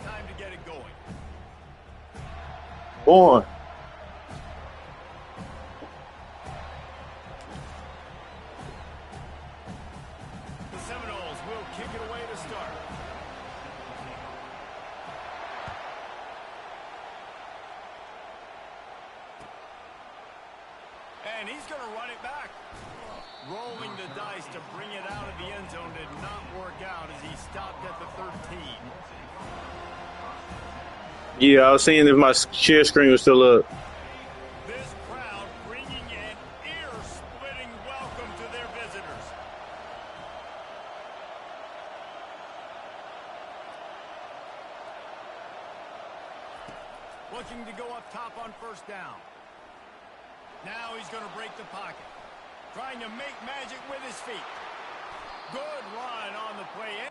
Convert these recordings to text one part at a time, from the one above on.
time to get it going. Boy. The Seminoles will kick it away to start. And he's going to run it back. Rolling the dice to bring it out of the end zone did not work out as he stopped at the 13. Yeah, I was seeing if my share screen was still up. This crowd bringing an ear-splitting welcome to their visitors. Looking to go up top on first down. Now he's going to break the pocket. Trying to make magic with his feet. Good run on the play.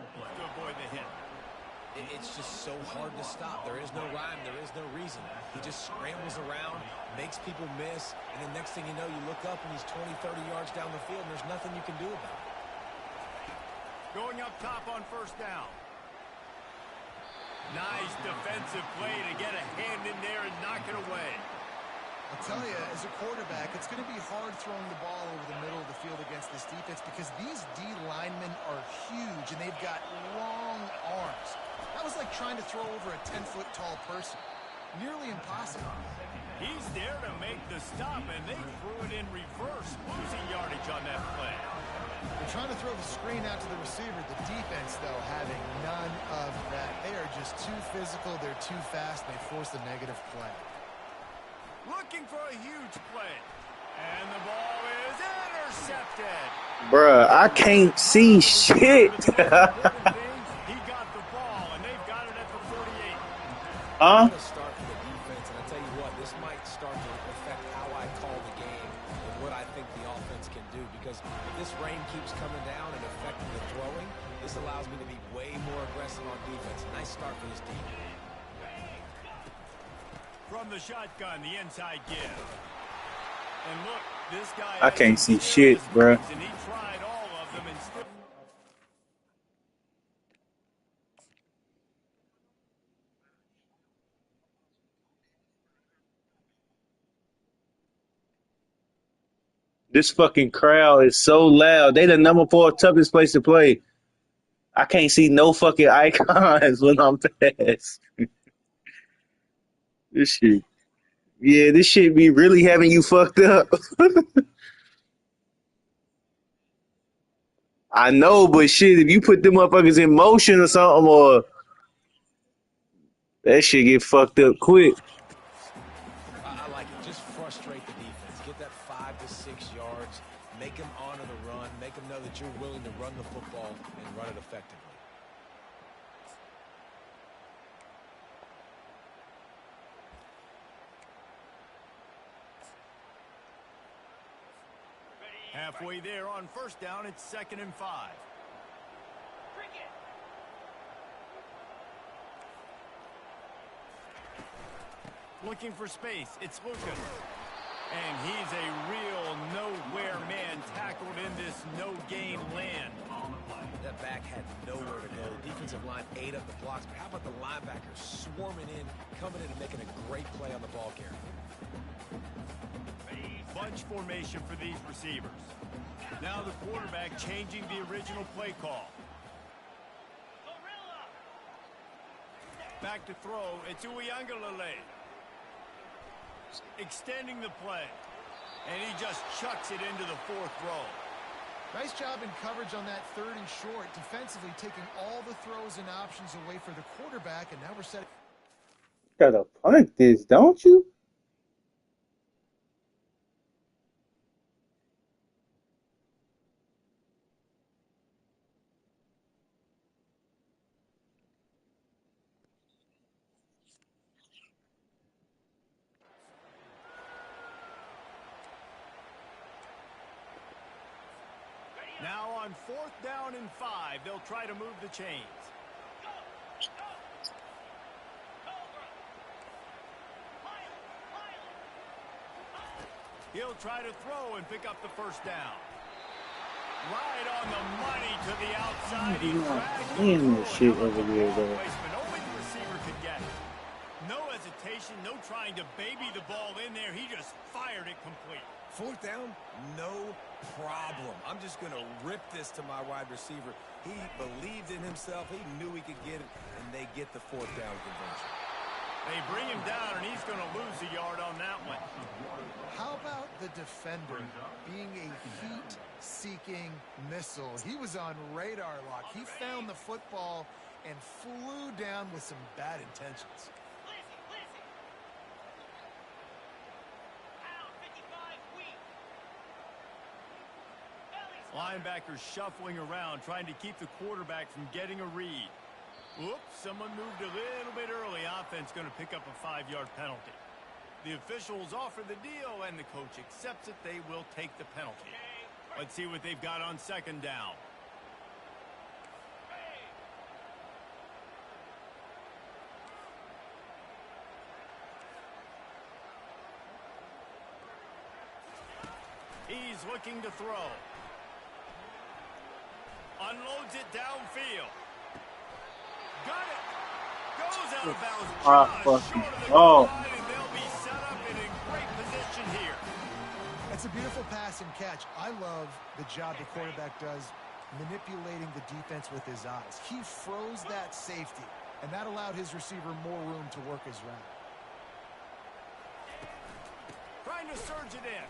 To avoid the hit. It's just so hard to stop. There is no rhyme. There is no reason. He just scrambles around, makes people miss, and then next thing you know, you look up and he's 20, 30 yards down the field, and there's nothing you can do about it. Going up top on first down. Nice defensive play to get a hand in there and knock it away. I'll tell you, as a quarterback, it's going to be hard throwing the ball over the middle of the field against this defense because these D linemen are huge and they've got long arms. That was like trying to throw over a 10-foot tall person. Nearly impossible. He's there to make the stop, and they threw it in reverse, losing yardage on that play. They're trying to throw the screen out to the receiver. The defense, though, having none of that. They are just too physical. They're too fast. They force the negative play. Looking for a huge play. And the ball is intercepted. Bruh, I can't see shit. He got the ball, and they've got it at the 48. Huh? Start for the defense, and I tell you what, this might start to affect how I call the game and what I think the offense can do. Because if this rain keeps coming down and affecting the throwing, this allows me to be way more aggressive on defense. Nice start for this team. From the shotgun, the inside give. And look, this guy I can't see shit, bruh. And he tried all of them and still. This fucking crowd is so loud. They the number 4 toughest place to play. I can't see no fucking icons when I'm past. This shit. Yeah, this shit be really having you fucked up. I know, but shit, if you put them motherfuckers in motion or something, or that shit get fucked up quick. I like it. Just frustrate the defense. Get that 5 to 6 yards. Make them honor the run. Make them know that you're willing to run the football and run it effectively. Halfway there on first down, it's 2nd and 5. Looking for space, it's Lucas. And he's a real nowhere man tackled in this no-gain land. That back had nowhere to go. Defensive line ate up the blocks, but how about the linebackers swarming in, coming in and making a great play on the ball carrier? Bunch formation for these receivers. Now the quarterback changing the original play call. Back to throw, it's Uiagalelei. Extending the play. And he just chucks it into the 4th row. Nice job in coverage on that 3rd and short. Defensively taking all the throws and options away for the quarterback, and now we're setting. Gotta punt this, don't you? Now on on 4th down and 5. They'll try to move the chains. He'll try to throw and pick up the first down. Right on the money to the outside. He dragged In the the shit throw. over here, though. Placement. Only the receiver could get it. No hesitation, no trying to baby the ball in there. He just fired it complete. 4th down, no problem. I'm just going to rip this to my wide receiver. He believed in himself. He knew he could get it, and they get the 4th down conversion. They bring him down, and he's going to lose a yard on that one. How about the defender being a heat-seeking missile? He was on radar lock. He found the football and flew down with some bad intentions. Linebackers shuffling around, trying to keep the quarterback from getting a read. Oops, someone moved a little bit early. Offense going to pick up a 5-yard penalty. The officials offer the deal, and the coach accepts it. They will take the penalty. Let's see what they've got on 2nd down. He's looking to throw. Unloads it downfield. Got it. Goes out of bounds. Just short of the goal line, and they'll be set up in a great position here. It's a beautiful pass and catch. I love the job the quarterback does manipulating the defense with his eyes. He froze that safety, and that allowed his receiver more room to work his route. Trying to surge it in.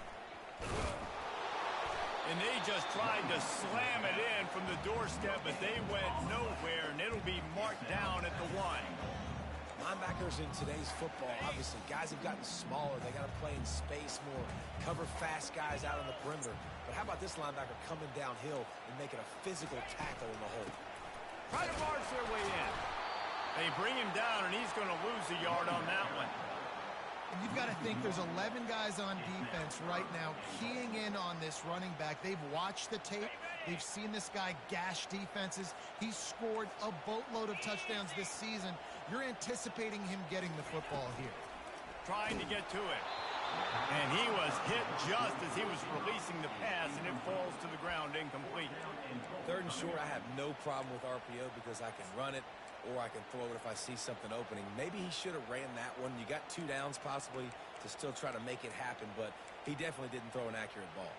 And they just tried to slam it in from the doorstep, but they went nowhere, and it'll be marked down at the 1. Linebackers in today's football, obviously, guys have gotten smaller. They got to play in space more, cover fast guys out on the perimeter. But how about this linebacker coming downhill and making a physical tackle in the hole? Try to march their way in. They bring him down, and he's going to lose a yard on that one. And you've got to think there's 11 guys on defense right now keying in on this running back. They've watched the tape. They've seen this guy gash defenses. He's scored a boatload of touchdowns this season. You're anticipating him getting the football here. Trying to get to it. And he was hit just as he was releasing the pass, and it falls to the ground incomplete. 3rd and short, I have no problem with RPO because I can run it, or I can throw it if I see something opening. Maybe he should have ran that one. You got 2 downs possibly to still try to make it happen, but he definitely didn't throw an accurate ball.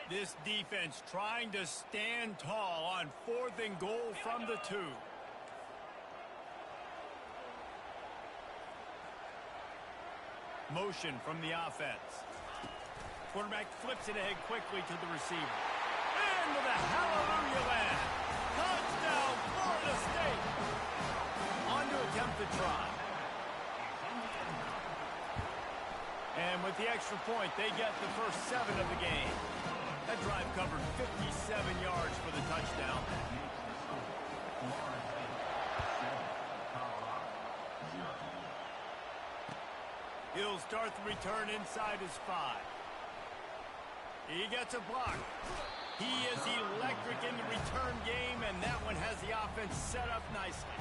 This defense trying to stand tall on 4th and goal from the 2. Motion from the offense. Quarterback flips it ahead quickly to the receiver. Into the hallelujah land. Touchdown, Florida State. On to attempt the try. And with the extra point, they get the first 7 of the game. That drive covered 57 yards for the touchdown. He'll start the return inside his 5. He gets a block. He is electric in the return game, and that one has the offense set up nicely.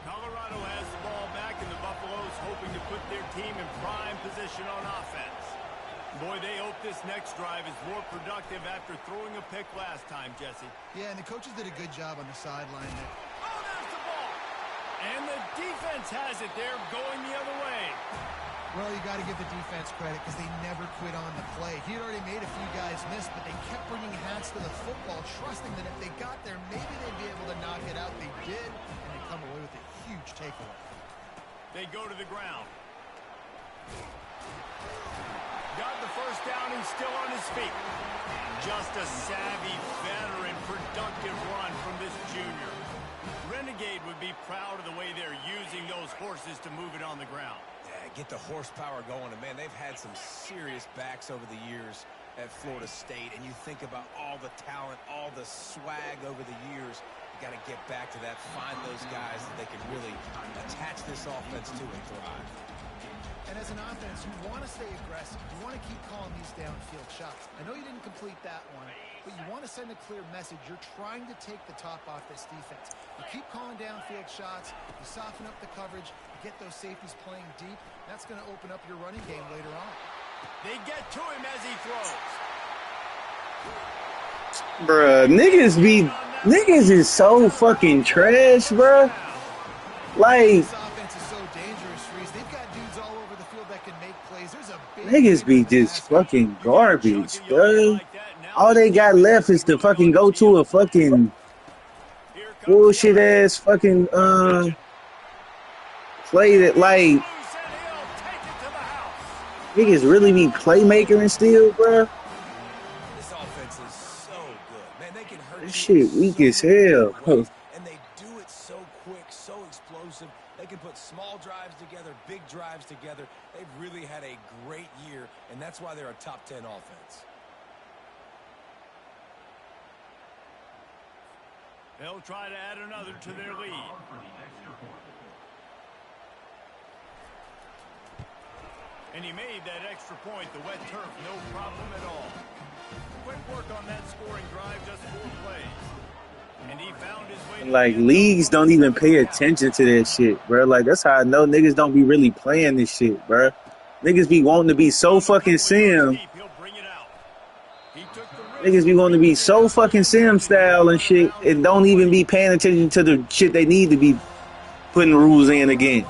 Colorado has the ball back, and the Buffaloes hoping to put their team in prime position on offense. Boy, they hope this next drive is more productive after throwing a pick last time, Jesse. Yeah, and the coaches did a good job on the sideline there. Oh, there's the ball. And the defense has it. They're going the other way. Well, you got to give the defense credit because they never quit on the play. He had already made a few guys miss, but they kept bringing hands to the football, trusting that if they got there, maybe they'd be able to knock it out. They did, and they come away with a huge takeaway. They go to the ground. Got the first down. He's still on his feet. Just a savvy, veteran, productive run from this junior. Renegade would be proud of the way they're using those horses to move it on the ground. Get the horsepower going, and man, they've had some serious backs over the years at Florida State, and you think about all the talent, all the swag over the years. You got to get back to that, find those guys that they can really attach this offense to and thrive. And as an offense, you want to stay aggressive. You want to keep calling these downfield shots. I know you didn't complete that one, but you want to send a clear message. You're trying to take the top off this defense. You keep calling downfield shots. You soften up the coverage. You get those safeties playing deep. That's going to open up your running game later on. They get to him as he throws. Bruh, niggas is so fucking trash, bruh. Like, This offense is so dangerous, Reese. They've got dudes all over the field that can make plays. There's a big niggas be just fucking garbage, bruh. All they got left is to fucking go to a fucking bullshit ass fucking play that like niggas really be playmaker and still, bruh. This offense is so good. Man, they can hurt This you shit weak so as hell. many and they do it so quick, so explosive. They can put small drives together, big drives together. They've really had a great year, and that's why they're a top 10 offense. They'll try to add another to their lead. And he made that extra point, the wet turf, no problem at all. Quick work on that scoring drive, just 4 plays. And he found his way. Like, leagues don't even pay attention to that shit, bro. Like, that's how I know niggas don't be really playing this shit, bro. Niggas be wanting to be so fucking sim. Niggas be wanting to be so fucking sim style and shit and don't even be paying attention to the shit they need to be putting rules in against.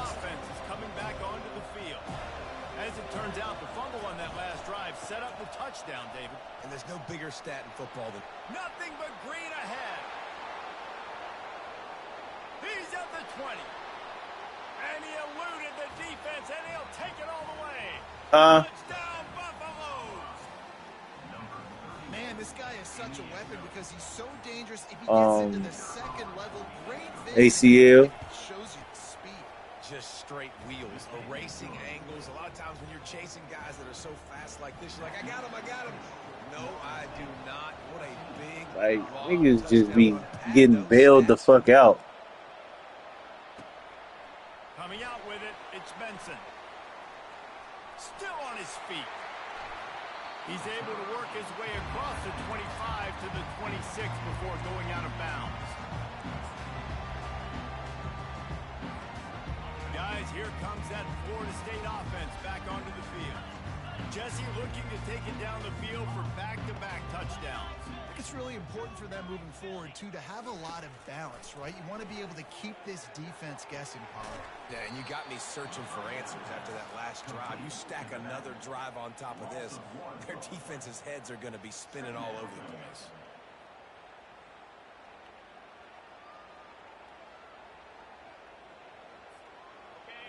Coming back onto the field. As it turns out, the fumble on that last drive set up the touchdown, David. And there's no bigger stat in football than Nothing but green ahead. He's at the 20. And he eluded the defense, and he'll take it all the way. Touchdown, Buffaloes. Man, this guy is such a weapon because he's so dangerous. If he gets into the second level, great ACL. Shows you the speed. just straight wheels, erasing angles. A lot of times when you're chasing guys that are so fast like this, you're like, I got him. No, I do not. What a big, like, niggas just be getting bailed the fuck out. Coming out with it, it's Benson. Still on his feet. He's able to work his way across the 25 to the 26 before going out of bounds. Guys, here comes that Florida State offense back onto the field. Jesse looking to take it down the field for back-to-back touchdowns. I think it's really important for them moving forward, too, to have a lot of balance, right? You want to be able to keep this defense guessing, Pollard. Yeah, and you got me searching for answers after that last drive. You stack another drive on top of this, their defense's heads are going to be spinning all over the place.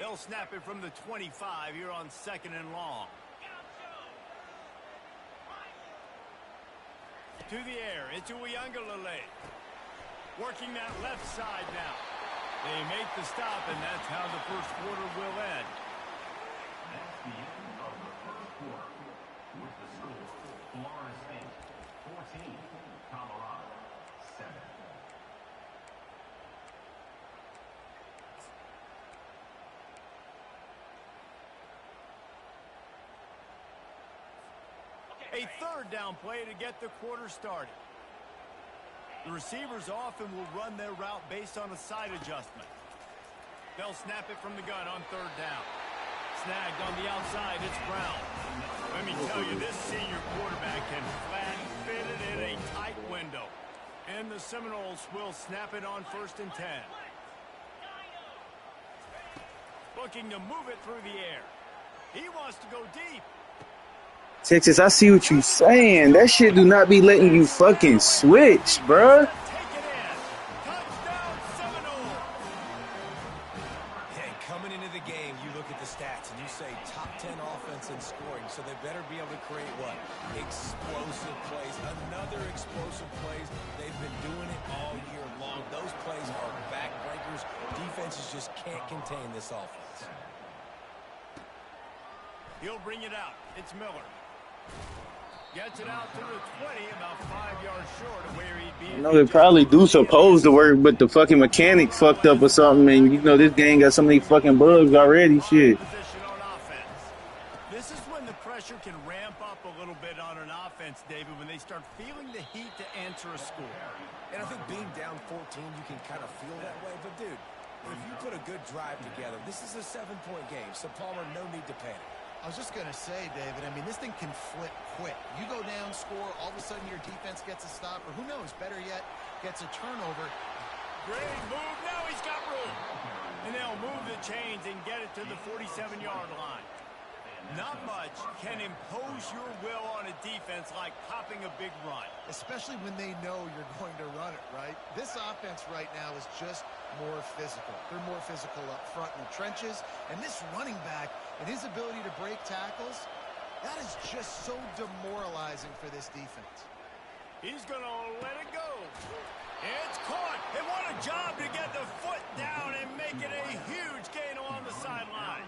They'll snap it from the 25 here on 2nd and long. To the air, into Uyunglele. Working that left side now. They make the stop, and that's how the first quarter will end. That's the end of the first quarter with the score Florida State 14, Colorado 7. A third down play to get the quarter started. The receivers often will run their route based on a side adjustment. They'll snap it from the gun on 3rd down. Snagged on the outside, it's Brown. Let me tell you, this senior quarterback can flat fit it in a tight window. And the Seminoles will snap it on 1st and 10. Looking to move it through the air. He wants to go deep. Texas, I see what you saying. That shit do not be letting you fucking switch, bruh. Take it in. Touchdown, Seminoles. Hey, coming into the game, you look at the stats and you say top 10 offense in scoring, so they better be able to create what? Explosive plays. Another explosive plays. They've been doing it all year long. Those plays are backbreakers. Defenses just can't contain this offense. He'll bring it out. It's Miller. Gets it out to the 20, about 5 yards short of where he'd be. I know it probably do supposed to work, but the fucking mechanic fucked up or something, and you know this game got so many fucking bugs already. Shit. Position on offense. start feeling the heat to answer a score. And I think being down 14, you can kind of feel that way. But, dude, if you put a good drive together, this is a 7-point game. So, Palmer, no need to panic. I was just going to say, David, I mean, this thing can flip quick. You go down, score, all of a sudden your defense gets a stop, or who knows, better yet, gets a turnover. Great move. Now he's got room. And they'll move the chains and get it to the 47-yard line. Not much can impose your will on a defense like popping a big run. Especially when they know you're going to run it, right? This offense right now is just more physical. They're more physical up front in the trenches. And this running back and his ability to break tackles, that is just so demoralizing for this defense. He's going to let it go. It's caught. And what a job to get the foot down and make it a huge gain along the sideline.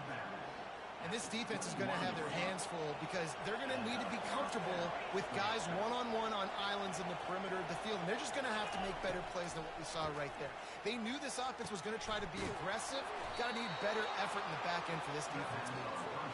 And this defense is going to have their hands full because they're going to need to be comfortable with guys one-on-one on islands in the perimeter of the field. And they're just going to have to make better plays than what we saw right there. They knew this offense was going to try to be aggressive. Got to need better effort in the back end for this defense moving forward.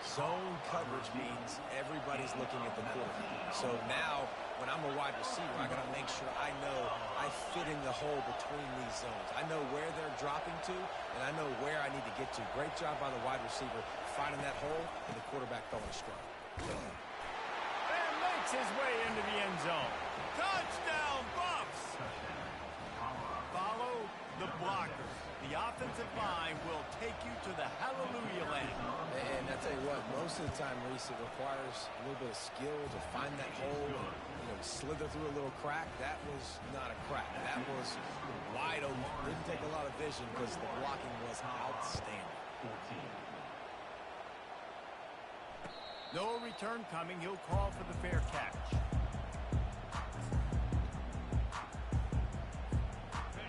Zone coverage means everybody's looking at the quarterback. So now, when I'm a wide receiver, I got to make sure I know I fit in the hole between these zones. I know where they're dropping to, and I know where I need to get to. Great job by the wide receiver finding that hole, and the quarterback throwing a strike. And makes his way into the end zone. Touchdown, Buffs! Follow the blockers. The offensive line will take you to the hallelujah land. And I tell you what, most of the time, Reese, it requires a little bit of skill to find that hole and, slither through a little crack. That was not a crack. That was wide open. Didn't take a lot of vision because the blocking was outstanding. No return coming. He'll call for the fair catch.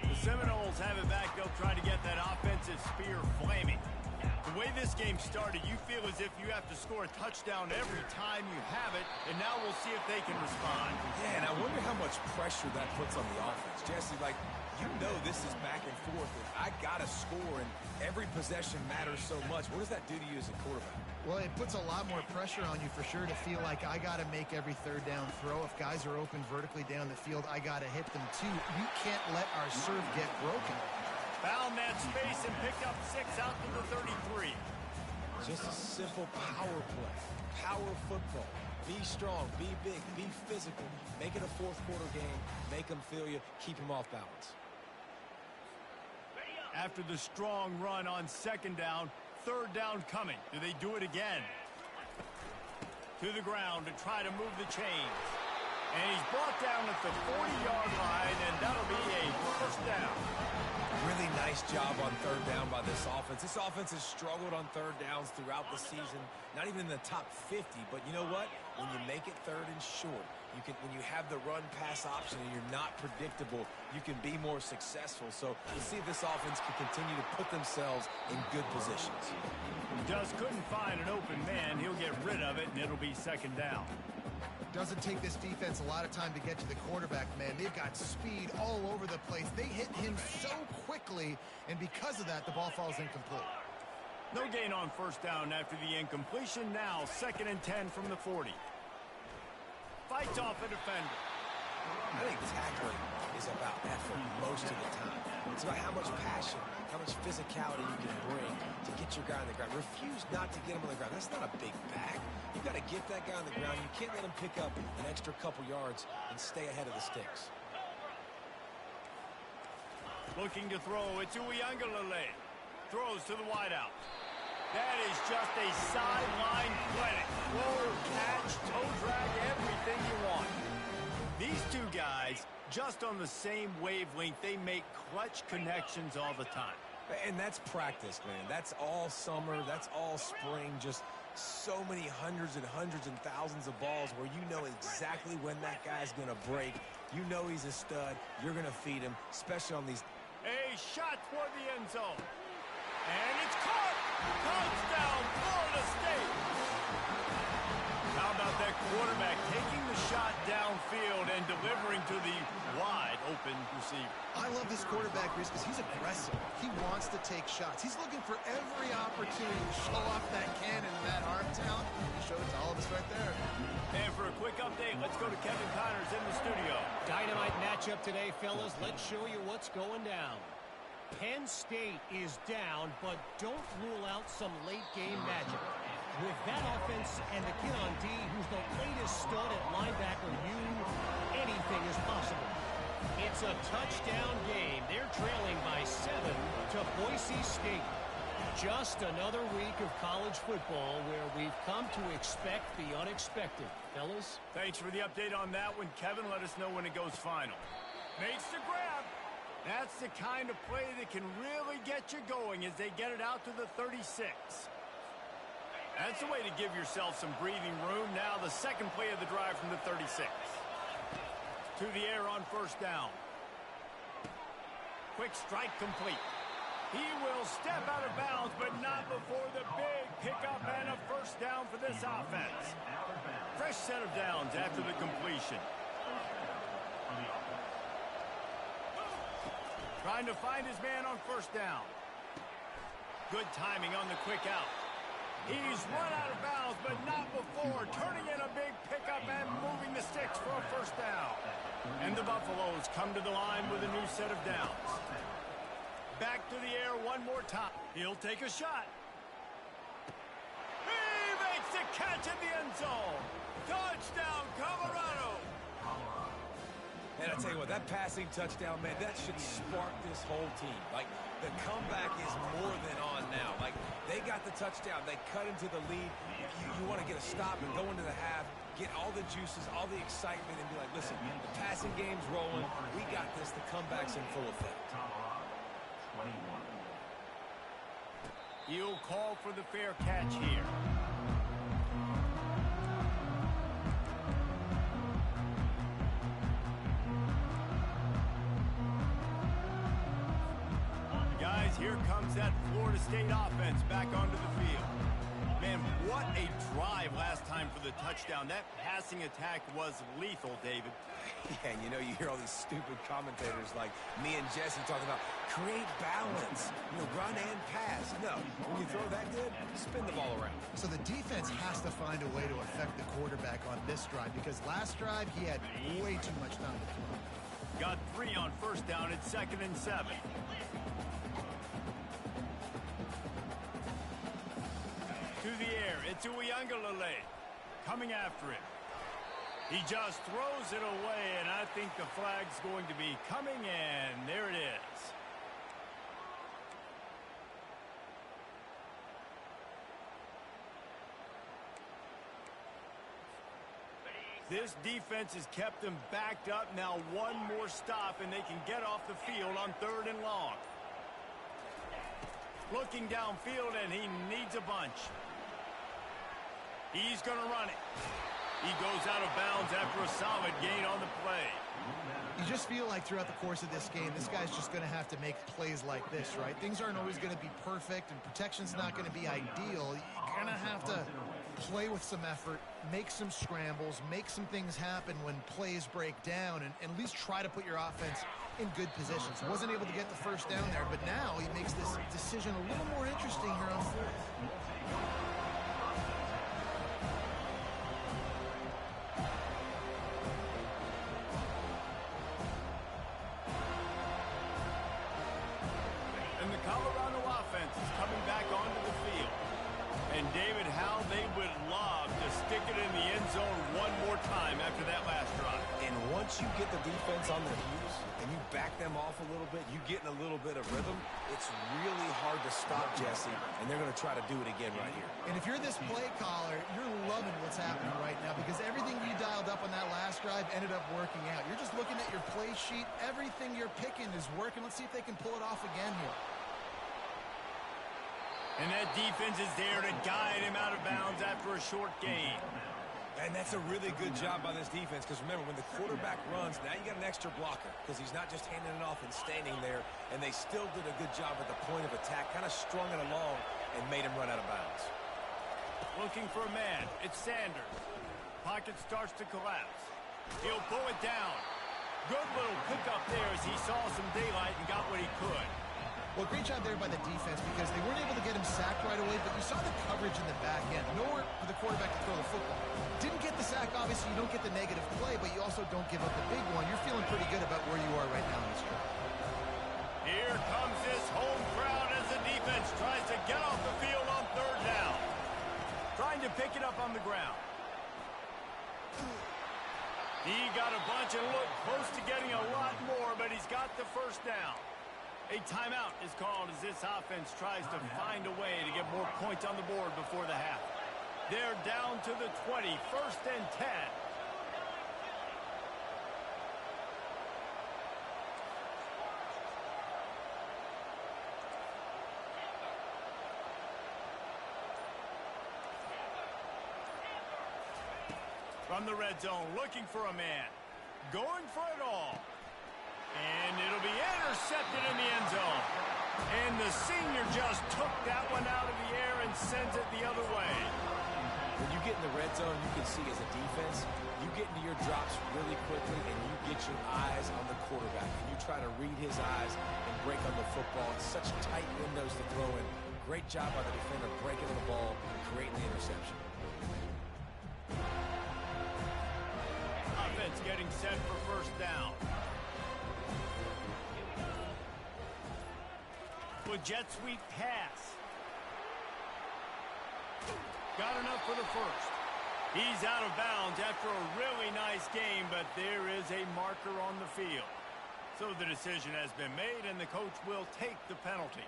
The Seminoles have it back. They'll try to get that offensive spear flaming. The way this game started, you feel as if you have to score a touchdown every time you have it, and now we'll see if they can respond. Yeah, and I wonder how much pressure that puts on the offense. Jesse, this is back and forth. I got to score, and every possession matters so much. What does that do to you as a quarterback? Well, it puts a lot more pressure on you for sure to feel like I got to make every third down throw. If guys are open vertically down the field, I got to hit them too. You can't let our serve get broken. Found that space and picked up 6 out to the 33. Just a simple power play. Power football. Be strong, be big, be physical. Make it a fourth quarter game. Make them feel you. Keep them off balance. After the strong run on second down, third down coming. Do they do it again? To the ground to try to move the chains. And he's brought down at the 40-yard line, and that'll be a first down. Really nice job on third down by this offense. This offense has struggled on third downs throughout the season. Not even in the top 50, but you know what? When you make it third and short, when you have the run-pass option and you're not predictable, you can be more successful. So let's see if this offense can continue to put themselves in good positions. Just couldn't find an open man. He'll get rid of it, and it'll be second down. Doesn't take this defense a lot of time to get to the quarterback, man. They've got speed all over the place. They hit him so quickly, and because of that, the ball falls incomplete. No gain on first down after the incompletion. Now, 2nd and 10 from the 40. Fights off a defender. I think tackling is about effort most of the time. It's about how much passion, how much physicality you can bring to get your guy on the ground. Refuse not to get him on the ground. That's not a big back. You've got to get that guy on the ground. You can't let him pick up an extra couple yards and stay ahead of the sticks. Looking to throw. It's Uiagalelei. Throws to the wideout. That is just a sideline clinic. Roll, catch, toe drag, everything you want. These two guys, just on the same wavelength, they make clutch connections all the time. And that's practice, man. That's all summer. That's all spring. Just so many hundreds and thousands of balls where you know exactly when that guy's going to break. You know he's a stud. You're going to feed him, especially on these. A shot toward the end zone. And it's caught. Touchdown, Florida State. How about that quarterback taking the shot downfield and delivering to the wide open receiver? I love this quarterback, Reese, because he's aggressive. He wants to take shots. He's looking for every opportunity to show off that cannon and that arm talent. He showed it to all of us right there. And for a quick update, let's go to Kevin Connors in the studio. Dynamite matchup today, fellas. Let's show you what's going down. Penn State is down, but don't rule out some late-game magic. With that offense and the kid on D, who's the latest stud at linebacker, anything is possible. It's a touchdown game. They're trailing by 7 to Boise State. Just another week of college football where we've come to expect the unexpected. Fellas? Thanks for the update on that one, Kevin. Let us know when it goes final. Makes the grab. That's the kind of play that can really get you going as they get it out to the 36. That's the way to give yourself some breathing room. Now the second play of the drive from the 36. To the air on first down. Quick strike complete. He will step out of bounds, but not before the big pickup and a first down for this offense. Fresh set of downs after the completion. Trying to find his man on first down. Good timing on the quick out. He's run out of bounds, but not before turning in a big pickup and moving the sticks for a first down. And the Buffaloes come to the line with a new set of downs. Back to the air one more time. He'll take a shot. He makes the catch in the end zone. Touchdown, Colorado. And I tell you what, that passing touchdown, man, that should spark this whole team. Like, the comeback is more than on now. Like, they got the touchdown. They cut into the lead. You want to get a stop and go into the half, get all the juices, all the excitement, and be like, listen, the passing game's rolling. We got this. The comeback's in full effect. He'll call for the fair catch here. Guys, here comes that Florida State offense back onto the field. Man, what a drive last time for the touchdown. That passing attack was lethal, David. Yeah, and you know, you hear all these stupid commentators like me and Jesse talking about create balance, run and pass. No, when you throw that good, spin the ball around. So the defense has to find a way to affect the quarterback on this drive because last drive he had way too much time to throw. Got 3 on first down at 2nd and 7. To the air, it's Uiagalelei coming after him. He just throws it away, and I think the flag's going to be coming, and there it is. This defense has kept them backed up. Now one more stop, and they can get off the field on 3rd and long. Looking downfield, and he needs a bunch. He's going to run it. He goes out of bounds after a solid gain on the play. You just feel like throughout the course of this game, this guy's just going to have to make plays like this, right? Things aren't always going to be perfect, and protection's not going to be ideal. You're going to have to play with some effort, make some scrambles, make some things happen when plays break down, and at least try to put your offense in good positions. Wasn't able to get the first down there, but now he makes this decision a little more interesting here on 4th. And David, how they would love to stick it in the end zone one more time after that last drive. And once you get the defense on their heels and you back them off a little bit, you get in a little bit of rhythm, it's really hard to stop Jesse, and they're going to try to do it again right here. And if you're this play caller, you're loving what's happening right now because everything you dialed up on that last drive ended up working out. You're just looking at your play sheet. Everything you're picking is working. Let's see if they can pull it off again here. And that defense is there to guide him out of bounds after a short gain. And that's a really good job by this defense because remember, when the quarterback runs, now you got an extra blocker because he's not just handing it off and standing there, and they still did a good job at the point of attack, kind of strung it along and made him run out of bounds. Looking for a man. It's Sanders. Pocket starts to collapse. He'll pull it down. Good little pickup there as he saw some daylight and got what he could. Well, great job there by the defense because they weren't able to get him sacked right away, but you saw the coverage in the back end. Nowhere for the quarterback to throw the football. Didn't get the sack, obviously. You don't get the negative play, but you also don't give up the big one. You're feeling pretty good about where you are right now in this drive. Here comes this home crowd as the defense tries to get off the field on third down. Trying to pick it up on the ground. He got a bunch and looked close to getting a lot more, but he's got the first down. A timeout is called as this offense tries to find a way to get more points on the board before the half. They're down to the 20, 1st and 10. From the red zone, looking for a man. Going for it all. And it'll be intercepted in the end zone. And the senior just took that one out of the air and sends it the other way. When you get in the red zone, you can see as a defense, you get into your drops really quickly and you get your eyes on the quarterback. And you try to read his eyes and break on the football. It's such tight windows to throw in. Great job by the defender breaking on the ball, creating the interception. Offense getting set for first down. With jet sweep pass. Got enough for the first. He's out of bounds after a really nice game, but there is a marker on the field. So the decision has been made, and the coach will take the penalty.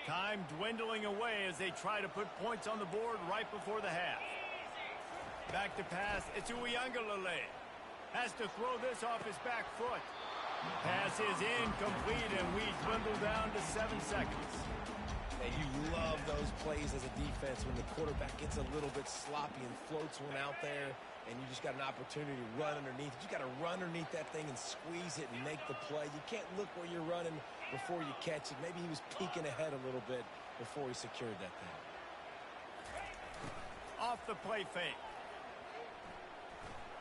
Time dwindling away as they try to put points on the board right before the half. Back to pass. It's Uyangalele. Has to throw this off his back foot. Pass is incomplete, and we dwindle down to 7 seconds. And you love those plays as a defense when the quarterback gets a little bit sloppy and floats one out there, and you just got an opportunity to run underneath. You got to run underneath that thing and squeeze it and make the play. You can't look where you're running before you catch it. Maybe he was peeking ahead a little bit before he secured that thing. Off the play fake.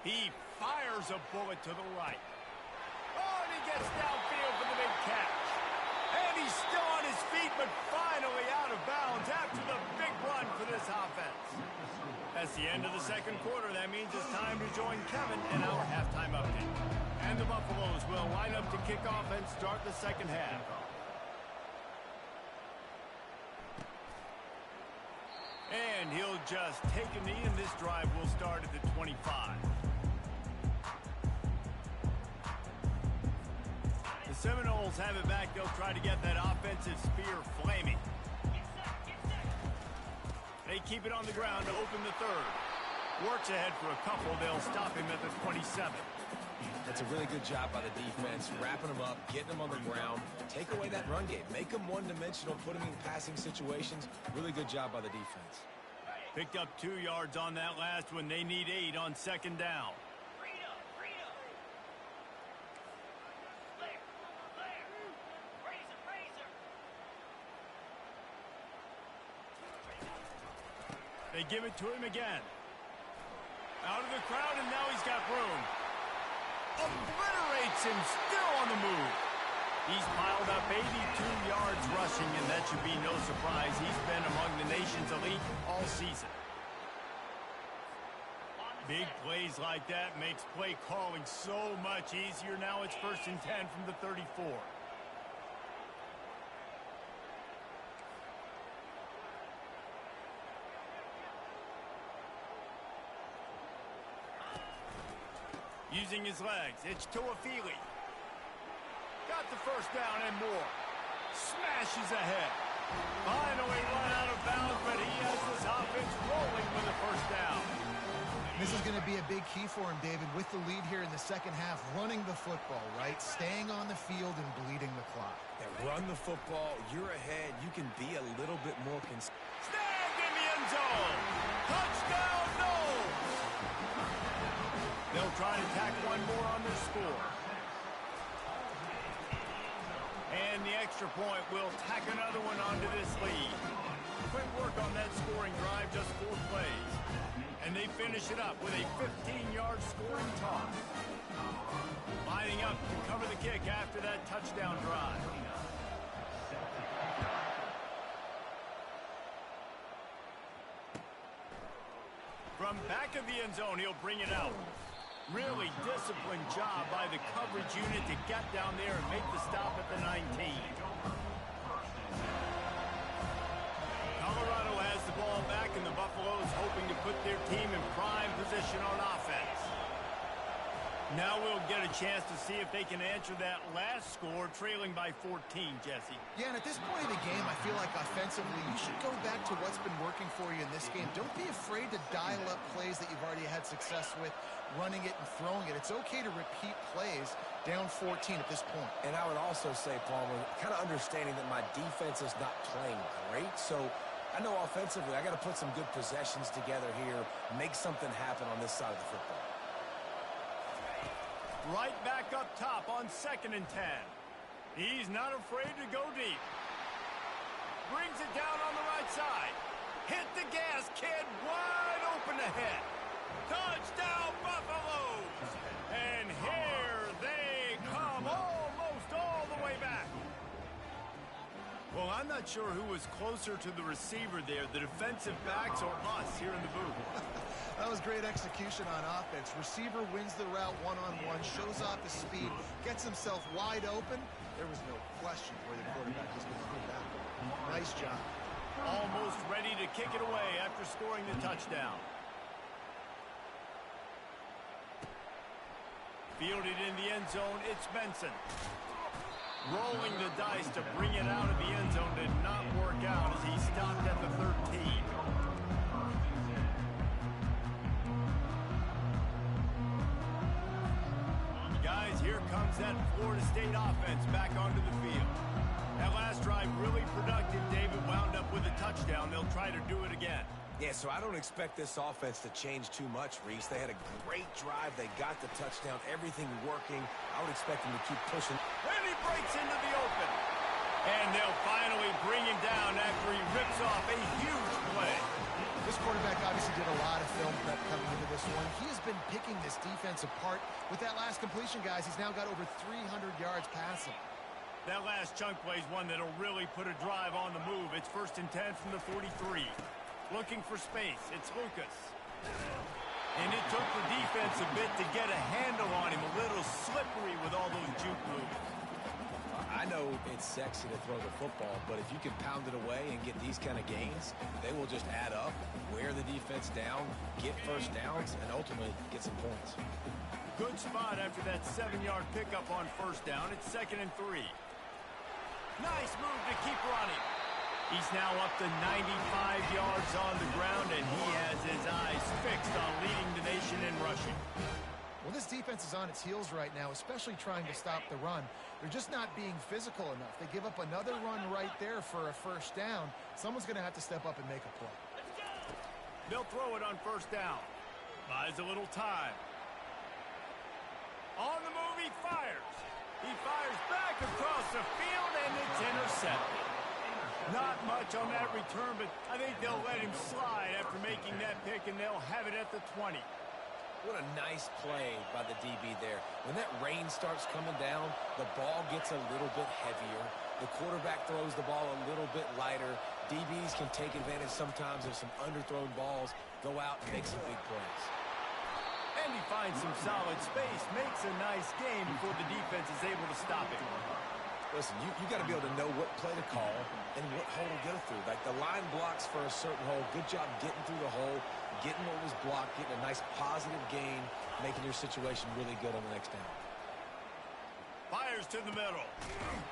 He fires a bullet to the right. Oh, and he gets downfield for the big catch. And he's still on his feet, but finally out of bounds after the big run for this offense. That's the end of the second quarter. That means it's time to join Kevin in our halftime update. And the Buffaloes will line up to kick off and start the second half. And he'll just take a knee, and this drive will start at the 25. The Seminoles have it back. They'll try to get that offensive spear flaming. They keep it on the ground to open the third. Works ahead for a couple. They'll stop him at the 27. That's a really good job by the defense, wrapping them up, getting them on the ground, take away that run game, make them one-dimensional, put them in passing situations. Really good job by the defense. Picked up 2 yards on that last one. They need 8 on second down. They give it to him again. Out of the crowd, and now he's got room. Obliterates him, still on the move. He's piled up 82 yards rushing, and that should be no surprise. He's been among the nation's elite all season. Big plays like that makes play calling so much easier. Now it's 1st and 10 from the 34. Using his legs, it's Tuafili. Got the first down and more. Smashes ahead. Finally run out of bounds, but he has this offense rolling with the first down. This is going to be a big key for him, David, with the lead here in the second half, running the football, right? Staying on the field and bleeding the clock. Yeah, run the football. You're ahead. You can be a little bit more consistent. Snagged in the end zone. Touchdown, no! They'll try to tack one more on their score. And the extra point will tack another one onto this lead. Quick work on that scoring drive, just 4 plays. And they finish it up with a 15-yard scoring toss. Lining up to cover the kick after that touchdown drive. From back of the end zone, he'll bring it out. Really disciplined job by the coverage unit to get down there and make the stop at the 19. Colorado has the ball back, and the Buffaloes hoping to put their team in prime position on offense. Now we'll get a chance to see if they can answer that last score, trailing by 14, Jesse. Yeah, and at this point of the game, I feel like offensively, you should go back to what's been working for you in this game. Don't be afraid to dial up plays that you've already had success with, running it and throwing it. It's okay to repeat plays down 14 at this point. And I would also say, Palmer, kind of understanding that my defense is not playing great, so I know offensively I got to put some good possessions together here, make something happen on this side of the football. Right back up top on 2nd and 10. He's not afraid to go deep. Brings it down on the right side. Hit the gas, kid. Wide open ahead. Touchdown, Buffaloes! And here they come, almost all the way back. Well, I'm not sure who was closer to the receiver there, the defensive backs or us here in the booth. That was great execution on offense. Receiver wins the route one-on-one, shows off his speed, gets himself wide open. There was no question where the quarterback was going to put that. Nice job. Almost ready to kick it away after scoring the touchdown. Fielded in the end zone, it's Benson. Rolling the dice to bring it out of the end zone did not work out as he stopped at the 13. Guys, here comes that Florida State offense back onto the field. That last drive really productive. David wound up with a touchdown. They'll try to do it again. Yeah, so I don't expect this offense to change too much, Reese. They had a great drive. They got the touchdown. Everything working. I would expect them to keep pushing. And he breaks into the open. And they'll finally bring him down after he rips off a huge play. This quarterback obviously did a lot of film prep coming into this one. He has been picking this defense apart. With that last completion, guys, he's now got over 300 yards passing. That last chunk play is one that'll really put a drive on the move. It's 1st and 10 from the 43. Looking for space. It's Lucas. And it took the defense a bit to get a handle on him. A little slippery with all those juke moves. I know it's sexy to throw the football, but if you can pound it away and get these kind of gains, they will just add up, wear the defense down, get first downs, and ultimately get some points. Good spot after that 7-yard pickup on 1st down. It's 2nd and 3. Nice move to keep running. He's now up to 95 yards on the ground, and he has his eyes fixed on leading the nation in rushing. Well, this defense is on its heels right now, especially trying to stop the run. They're just not being physical enough. They give up another run right there for a 1st down. Someone's going to have to step up and make a play. They'll throw it on 1st down. Buys a little time. On the move, he fires. He fires back across the field, and it's intercepted. Not much on that return, but I think they'll let him slide after making that pick, and they'll have it at the 20. What a nice play by the DB there. When that rain starts coming down, the ball gets a little bit heavier. The quarterback throws the ball a little bit lighter. DBs can take advantage sometimes of some underthrown balls, go out and make some big plays. And he finds some solid space, makes a nice game before the defense is able to stop him. Listen, you got to be able to know what play to call and what hole to go through. Like the line blocks for a certain hole. Good job getting through the hole, getting what was blocked, getting a nice positive gain, making your situation really good on the next down. Fires to the middle.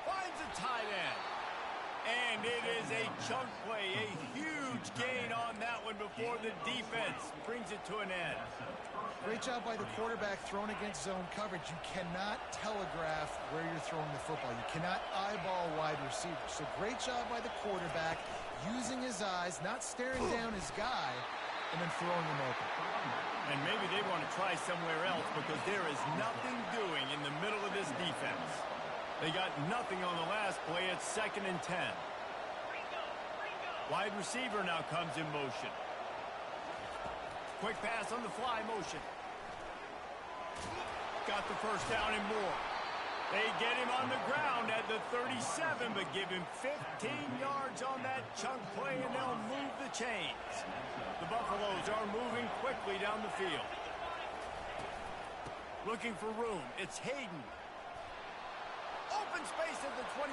Finds a tight end. And it is a chunk play, a huge gain on that one before the defense brings it to an end. Great job by the quarterback thrown against zone coverage. You cannot telegraph where you're throwing the football. You cannot eyeball wide receivers. So great job by the quarterback using his eyes, not staring down his guy, and then throwing him open. And maybe they want to try somewhere else because there is nothing doing in the middle of this defense. They got nothing on the last play. It's 2nd and 10. Wide receiver now comes in motion. Quick pass on the fly motion. Got the first down and more. They get him on the ground at the 37, but give him 15 yards on that chunk play, and they'll move the chains. The Buffaloes are moving quickly down the field. Looking for room. It's Hayden. Open space at the 25.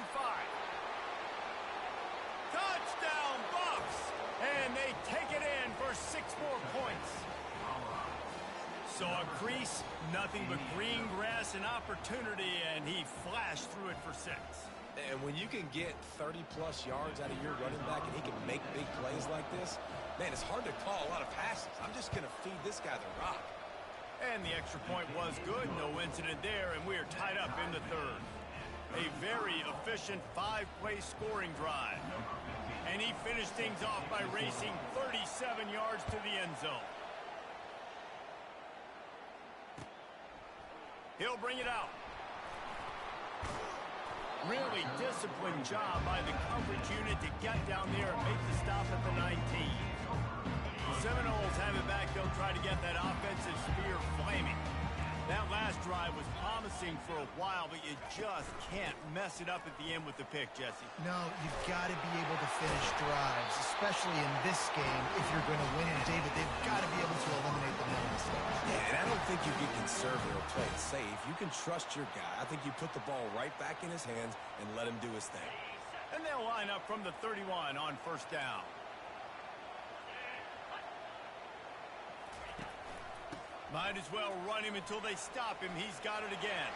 Touchdown, Buffs! And they take it in for 6 more points. So a crease, nothing but green grass and opportunity, and he flashed through it for 6. And when you can get 30-plus yards out of your running back and he can make big plays like this, man, it's hard to call a lot of passes. I'm just going to feed this guy the rock. And the extra point was good. No incident there, and we are tied up in the 3rd. A very efficient 5-play scoring drive. And he finished things off by racing 37 yards to the end zone. He'll bring it out. Really disciplined job by the coverage unit to get down there and make the stop at the 19. The Seminoles have it back. They'll try to get that offensive spear flaming. That last drive was promising for a while, but you just can't mess it up at the end with the pick, Jesse. No, you've got to be able to finish drives, especially in this game. If you're going to win it, David, they've got to be able to eliminate the mental mistakes. Yeah, and I don't think you get conservative or play it safe. You can trust your guy. I think you put the ball right back in his hands and let him do his thing. And they'll line up from the 31 on first down. Might as well run him until they stop him. He's got it again.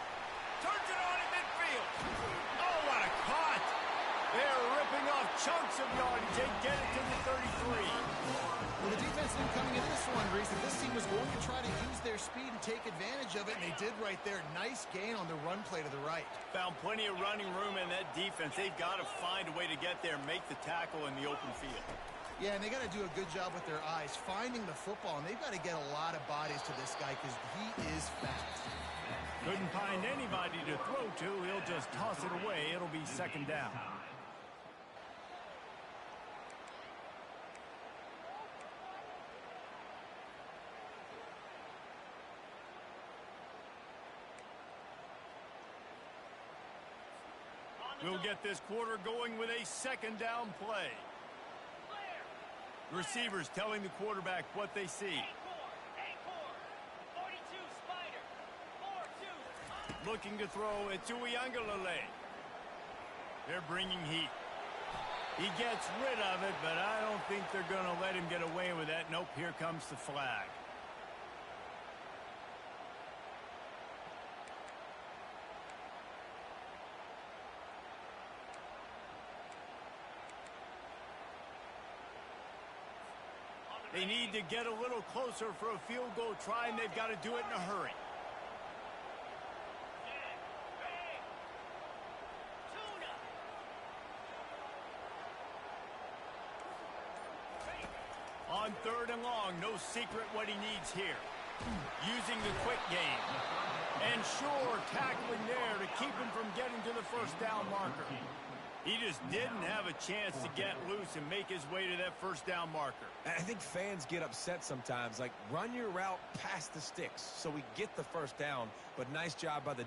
Turns it on in midfield. Oh, what a caught. They're ripping off chunks of yardage. They get it to the 33. Well, the defense knew coming into this one, Reese, that this team was going to try to use their speed and take advantage of it, and they did right there. Nice gain on the run play to the right. Found plenty of running room in that defense. They've got to find a way to get there, make the tackle in the open field. Yeah, and they got to do a good job with their eyes, finding the football, and they've got to get a lot of bodies to this guy because he is fast. Couldn't find anybody to throw to. He'll just toss it away. It'll be 2nd down. We'll get this quarter going with a 2nd down play. Receivers telling the quarterback what they see. Looking to throw it to Uiagalelei. They're bringing heat. He gets rid of it, but I don't think they're going to let him get away with that. Nope, here comes the flag. They need to get a little closer for a field goal try, and they've got to do it in a hurry. On 3rd and long, no secret what he needs here. Using the quick game. And sure, tackling there to keep him from getting to the first down marker. He just didn't have a chance to get loose and make his way to that first down marker. I think fans get upset sometimes, like run your route past the sticks so we get the first down, but nice job by the...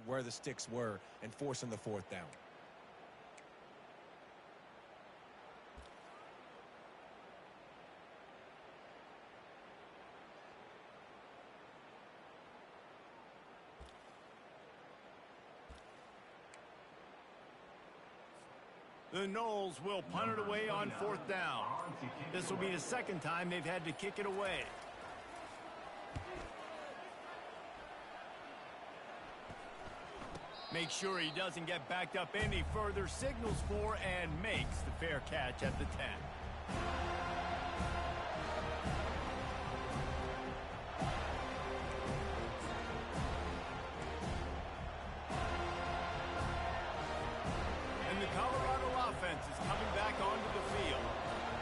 where the sticks were and forcing the 4th down. The Noles will punt it away on 4th down. This will be the 2nd time they've had to kick it away. Make sure he doesn't get backed up any further, signals for and makes the fair catch at the 10. And the Colorado offense is coming back onto the field.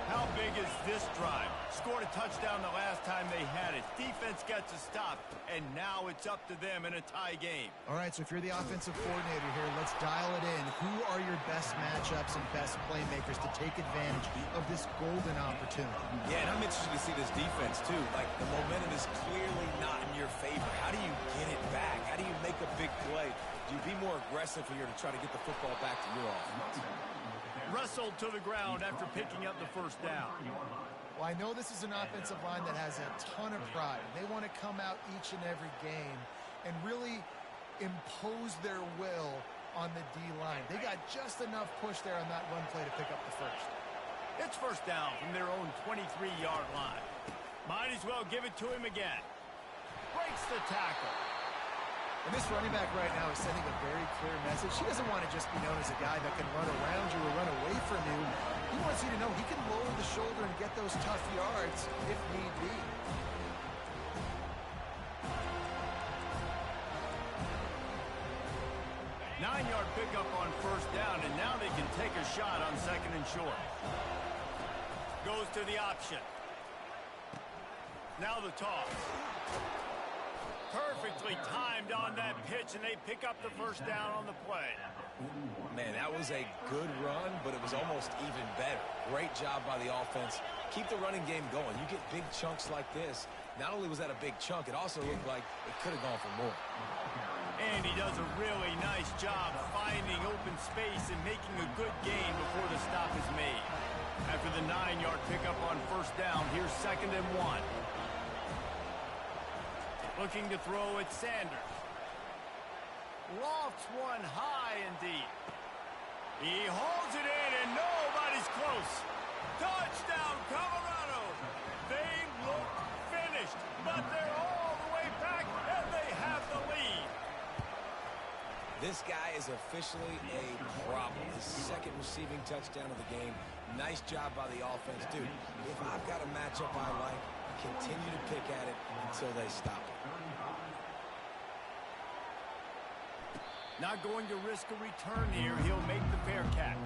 How big is this drive? Scored a touchdown the last time they had it. Defense gets a stop, and now it's up to them in a tie game. All right, so if you're the offensive coordinator here, let's dial it in. Who are your best matchups and best playmakers to take advantage of this golden opportunity? Yeah, and I'm interested to see this defense, too. Like, the momentum is clearly not in your favor. How do you get it back? How do you make a big play? Do you be more aggressive here to try to get the football back to your offense? Wrestled to the ground after picking up the first down. Well, I know this is an offensive line that has a ton of pride. They want to come out each and every game and really impose their will on the D-line. They got just enough push there on that run play to pick up the first. It's first down from their own 23-yard line. Might as well give it to him again. Breaks the tackle. And this running back right now is sending a very clear message. He doesn't want to just be known as a guy that can run around you or run away from you. He wants you to know he can lower the shoulder and get those tough yards if need be. Nine-yard pickup on first down, and now they can take a shot on second and short. Goes to the option. Now the toss. Perfectly timed on that pitch, and they pick up the first down on the play. Man, that was a good run, but it was almost even better. Great job by the offense. Keep the running game going. You get big chunks like this. Not only was that a big chunk, it also looked like it could have gone for more. And he does a really nice job finding open space and making a good gain before the stop is made. After the 9-yard pickup on first down, here's second and 1. Looking to throw at Sanders. Lofts one high and deep. He holds it in, and nobody's close. Touchdown, Colorado. They look finished, but they're all the way back, and they have the lead. This guy is officially a problem. His second receiving touchdown of the game. Nice job by the offense. Dude, if I've got a matchup I like, continue to pick at it until they stop it. Not going to risk a return here. He'll make the fair catch.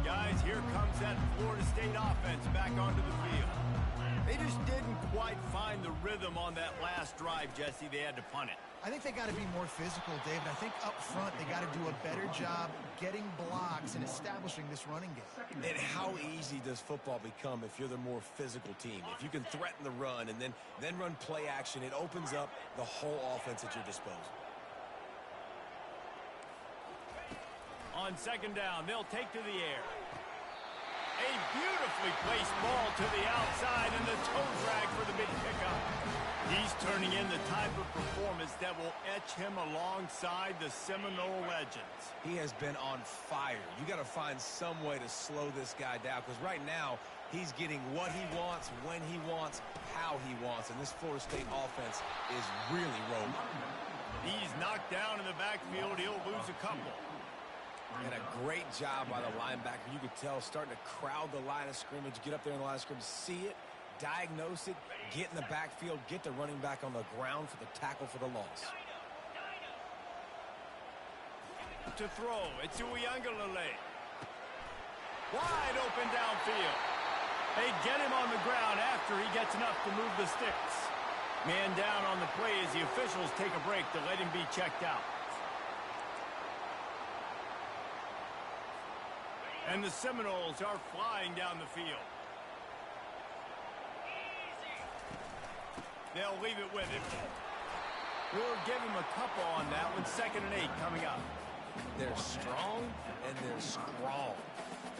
Guys, here comes that Florida State offense back onto the field. They just didn't quite find the rhythm on that last drive, Jesse. They had to punt it. I think they got to be more physical, David. I think up front they got to do a better job getting blocks and establishing this running game. And how easy does football become if you're the more physical team? If you can threaten the run and then run play action, it opens up the whole offense at your disposal. On second down, they'll take to the air. A beautifully placed ball to the outside, and the toe drag for the big pickup. He's turning in the type of performance that will etch him alongside the Seminole legends. He has been on fire. You got to find some way to slow this guy down, because right now he's getting what he wants, when he wants, how he wants, and this Florida State offense is really rolling. He's knocked down in the backfield. He'll lose a couple. And a great job by the linebacker. You could tell starting to crowd the line of scrimmage, get up there in the line of scrimmage, see it, diagnose it, get in the backfield, get the running back on the ground for the tackle for the loss. To throw, it's Uiagalelei. Wide open downfield. They get him on the ground after he gets enough to move the sticks. Man down on the play as the officials take a break to let him be checked out. And the Seminoles are flying down the field. They'll leave it with him. We'll give him a couple on that one. 2nd and 8 coming up. They're strong and they're strong.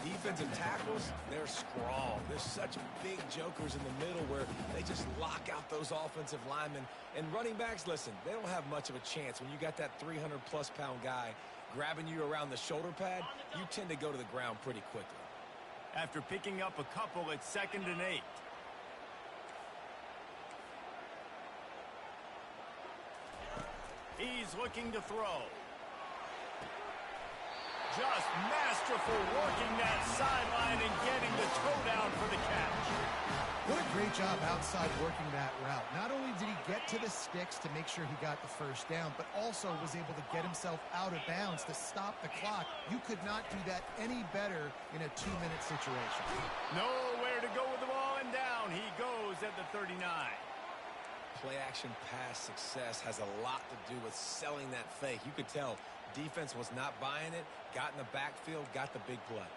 Defensive tackles, they're strong. There's such big jokers in the middle where they just lock out those offensive linemen. And running backs, listen, they don't have much of a chance. When you got that 300-plus pound guy grabbing you around the shoulder pad, you tend to go to the ground pretty quickly. After picking up a couple, it's 2nd and 8. He's looking to throw. Just masterful working that sideline and getting the toe down for the catch. What a great job outside working that route. Not only did he get to the sticks to make sure he got the first down, but also was able to get himself out of bounds to stop the clock. You could not do that any better in a 2-minute situation. Nowhere to go with the ball, and down he goes at the 39. Play-action pass success has a lot to do with selling that fake. You could tell defense was not buying it, got in the backfield, got the big play.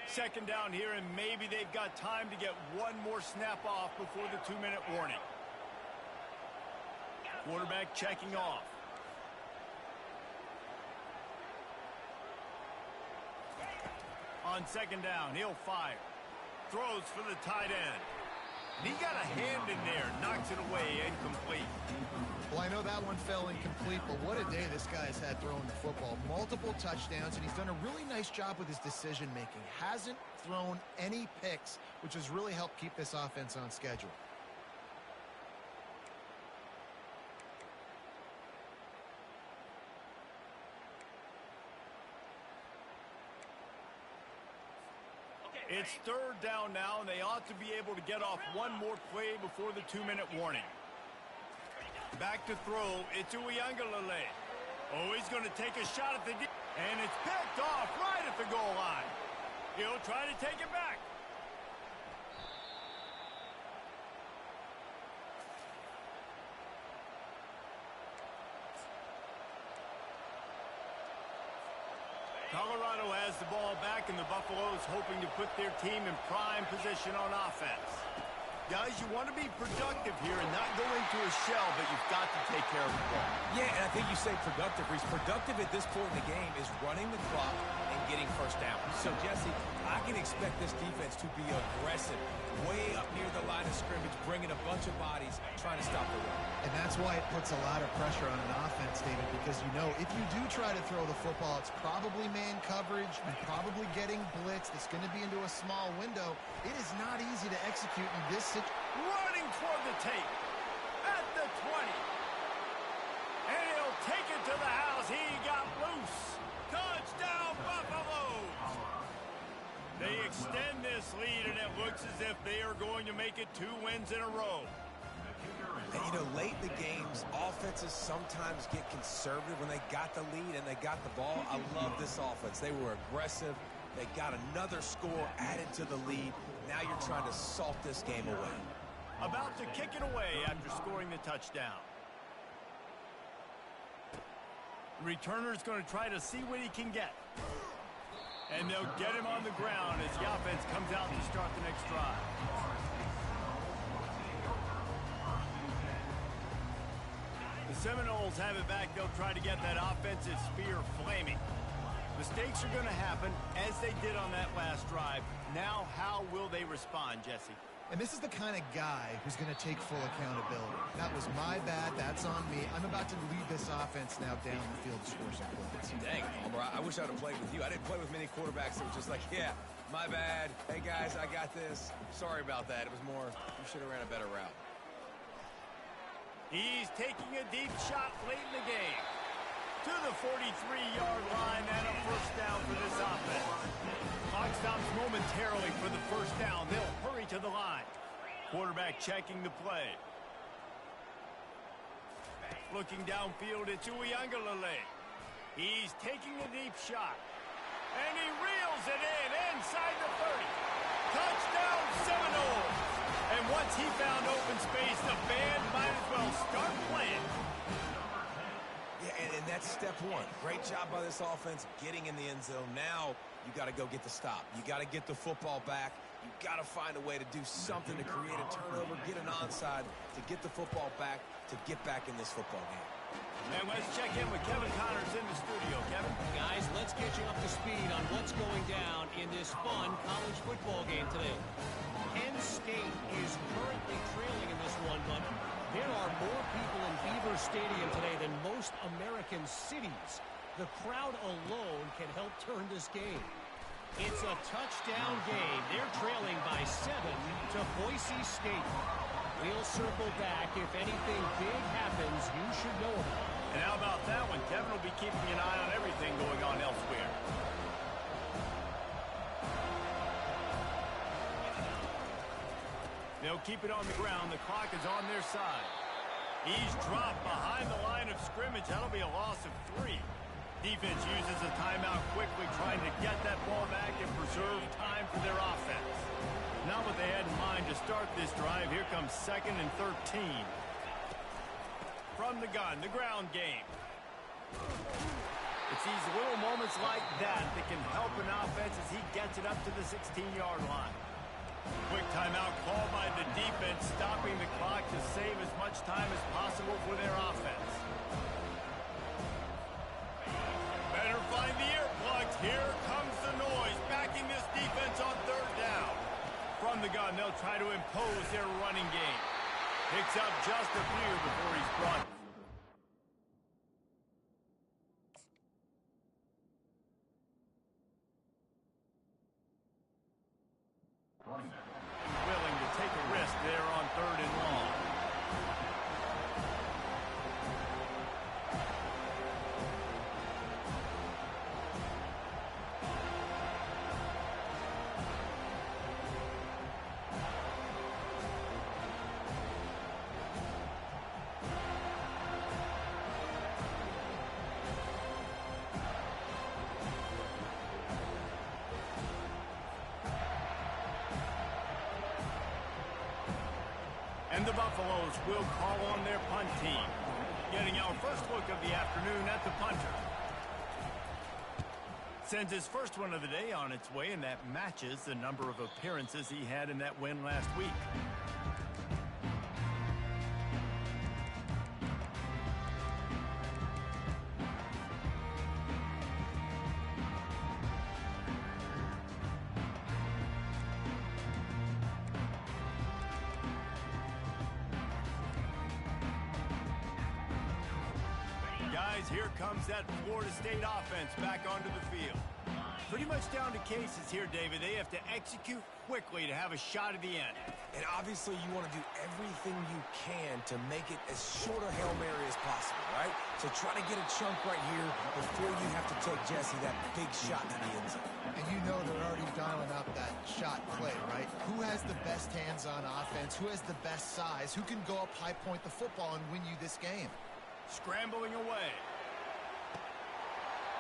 2nd down here, and maybe they've got time to get one more snap off before the 2-minute warning. Quarterback checking off. On 2nd down, he'll fire. Throws for the tight end. He got a hand in there, knocks it away, incomplete. Well, I know that one fell incomplete, but what a day this guy's had throwing the football. Multiple touchdowns, and he's done a really nice job with his decision-making. Hasn't thrown any picks, which has really helped keep this offense on schedule. It's 3rd down now, and they ought to be able to get off one more play before the 2-minute warning. Back to throw. It's Uiagalelei. Oh, he's going to take a shot at the and it's picked off right at the goal line. He'll try to take it back. Colorado has the ball back, and the Buffaloes hoping to put their team in prime position on offense. Guys, you want to be productive here and not go into a shell, but you've got to take care of the ball. Yeah, and I think you say productive. Reese, productive at this point in the game is running the clock and getting first down. So, Jesse, I can expect this defense to be aggressive, way up near the line of scrimmage, bringing a bunch of bodies, trying to stop the run. And that's why it puts a lot of pressure on an offense, David, because you know if you do try to throw the football, it's probably man coverage, you're probably getting blitzed, it's going to be into a small window. It is not easy to execute in this situation. Running toward the tape at the 20. And he'll take it to the house. He got loose. Touchdown, Buffaloes. They extend this lead, and it looks as if they are going to make it 2 wins in a row. And, you know, late in the games, offenses sometimes get conservative when they got the lead and they got the ball. I love this offense. They were aggressive. They got another score added to the lead. Now you're trying to salt this game away. About to kick it away after scoring the touchdown. The returner's going to try to see what he can get. And they'll get him on the ground as the offense comes out to start the next drive. The Seminoles have it back. They'll try to get that offensive spear flaming. Mistakes are going to happen, as they did on that last drive. Now, how will they respond, Jesse? And this is the kind of guy who's going to take full accountability. That was my bad. That's on me. I'm about to lead this offense now down the field to score some points. Dang, Palmer, I wish I would have played with you. I didn't play with many quarterbacks that were just like, yeah, my bad. Hey, guys, I got this. Sorry about that. It was more, you should have ran a better route. He's taking a deep shot late in the game. To the 43-yard line and a first down for this offense. Clock stops momentarily for the first down. They'll hurry to the line. Quarterback checking the play. Looking downfield, it's Uiagalelei. He's taking a deep shot. And he reels it in inside the 30. Touchdown Seminoles. And once he found open space, the band might as well start playing. Yeah, and that's step one. Great job by this offense getting in the end zone. Now you got to go get the stop. You got to get the football back. You got to find a way to do something to create a turnover, get an onside, to get the football back, to get back in this football game. And let's check in with Kevin Connors in the studio. Kevin? Guys, let's get you up to speed on what's going down in this fun college football game today. Penn State is currently trailing in this one, but there are more people in Beaver Stadium today than most American cities. The crowd alone can help turn this game. It's a touchdown game. They're trailing by 7 to Boise State. We'll circle back. If anything big happens, you should know about it. And how about that one? Kevin will be keeping an eye on everything going on elsewhere. They'll keep it on the ground. The clock is on their side. He's dropped behind the line of scrimmage. That'll be a loss of 3. Defense uses a timeout quickly, trying to get that ball back and preserve time for their offense. Not what they had in mind to start this drive. Here comes 2nd and 13. From the gun, the ground game. It's these little moments like that that can help an offense as he gets it up to the 16-yard line. Quick timeout called by the defense, stopping the clock to save as much time as possible for their offense. Better find the earplugs. Here comes the noise, backing this defense on 3rd down. From the gun, they'll try to impose their running game. Picks up just a few before he's brought. Willing to take a risk there on 3rd and long. And the Buffaloes will call on their punt team. Getting our first look of the afternoon at the punter. Sends his first one of the day on its way, and that matches the number of appearances he had in that win last week. Here comes that Florida State offense back onto the field. Pretty much down to cases here, David. They have to execute quickly to have a shot at the end. And obviously you want to do everything you can to make it as short a Hail Mary as possible, right? So try to get a chunk right here before you have to take Jesse that big shot to the end zone. And you know they're already dialing up that shot play, right? Who has the best hands on offense? Who has the best size? Who can go up high point the football and win you this game? Scrambling away.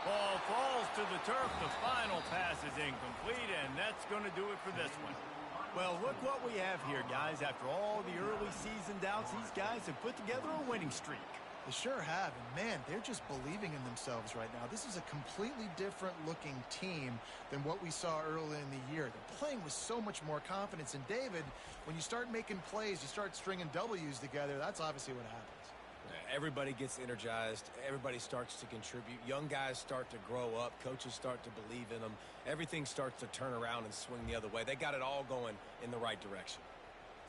Ball falls to the turf. The final pass is incomplete, and that's going to do it for this one. Well, look what we have here, guys. After all the early season doubts, these guys have put together a winning streak. They sure have, and man, they're just believing in themselves right now. This is a completely different looking team than what we saw early in the year. They're playing with so much more confidence, and David, when you start making plays, you start stringing W's together, that's obviously what happens. Everybody gets energized. Everybody starts to contribute. Young guys start to grow up. Coaches start to believe in them. Everything starts to turn around and swing the other way. They got it all going in the right direction.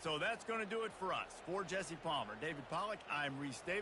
So that's going to do it for us. For Jesse Palmer, David Pollack, I'm Reese Davis.